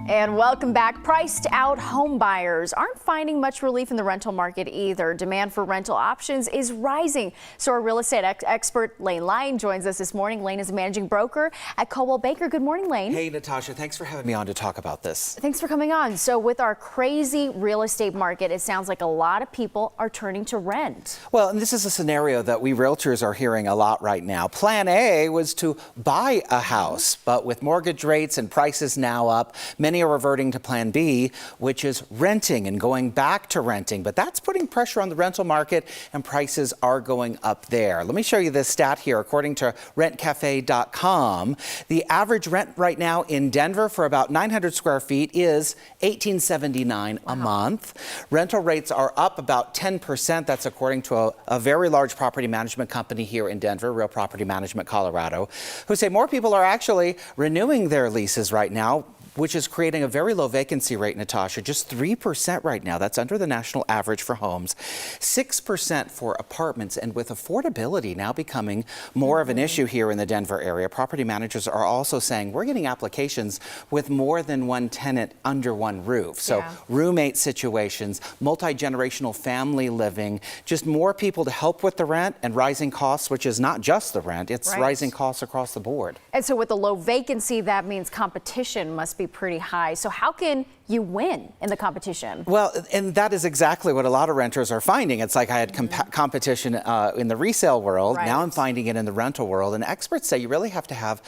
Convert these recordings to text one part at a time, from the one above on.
And welcome back. Priced out home buyers aren't finding much relief in the rental market either. Demand for rental options is rising. So our real estate expert Lane Lyon joins us this morning. Lane is a managing broker at Coldwell Banker. Good morning, Lane. Hey, Natasha. Thanks for having me on to talk about this. Thanks for coming on. So with our crazy real estate market, it sounds like a lot of people are turning to rent. Well, and this is a scenario that we realtors are hearing a lot right now. Plan A was to buy a house, but with mortgage rates and prices now up, many are reverting to Plan B, which is renting and going back to renting. But that's putting pressure on the rental market, and prices are going up there. Let me show you this stat here. According to rentcafe.com, the average rent right now in Denver for about 900 square feet is $1,879 a month. Rental rates are up about 10%. That's according to a very large property management company here in Denver, Real Property Management Colorado, who say more people are actually renewing their leases right now, which is creating a very low vacancy rate, Natasha, just 3% right now. That's under the national average for homes, 6% for apartments. And with affordability now becoming more of an issue here in the Denver area, property managers are also saying we're getting applications with more than one tenant under one roof. So roommate situations, multi-generational family living, just more people to help with the rent and rising costs, which is not just the rent, it's rising costs across the board. And so with the low vacancy, that means competition must be pretty high. So how can you win in the competition? Well, and that is exactly what a lot of renters are finding. It's like I had competition in the resale world. Now I'm finding it in the rental world. And experts say you really have to have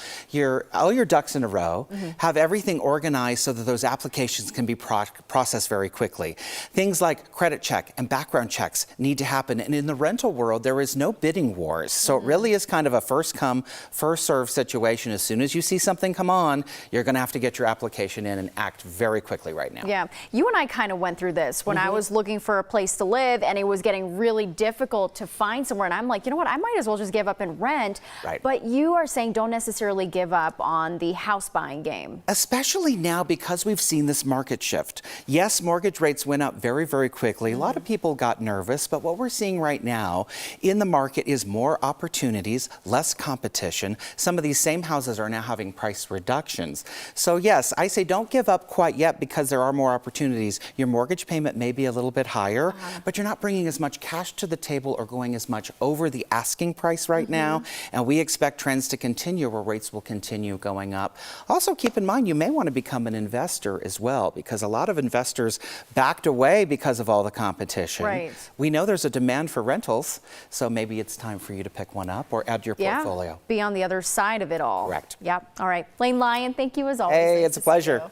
all your ducks in a row, have everything organized so that those applications can be processed very quickly. Things like credit check and background checks need to happen. And in the rental world, there is no bidding wars. So it really is kind of a first come, first serve situation. As soon as you see something come on, you're going to have to get your application in and act very quickly right now. Yeah, you and I kind of went through this when I was looking for a place to live, and it was getting really difficult to find somewhere. And I'm like, you know what, I might as well just give up and rent. But you are saying don't necessarily give up on the house buying game. Especially now because we've seen this market shift. Yes, mortgage rates went up very, very quickly. A lot of people got nervous, but what we're seeing right now in the market is more opportunities, less competition. Some of these same houses are now having price reductions. So yes, I say don't give up quite yet because there are more opportunities. Your mortgage payment may be a little bit higher, but you're not bringing as much cash to the table or going as much over the asking price right now. And we expect trends to continue where rates will continue going up. Also, keep in mind, you may want to become an investor as well, because a lot of investors backed away because of all the competition. We know there's a demand for rentals, so maybe it's time for you to pick one up or add to your portfolio. Be on the other side of it all. Correct. Yep. All right. Lane Lyon, thank you as always. Hey, it's a pleasure.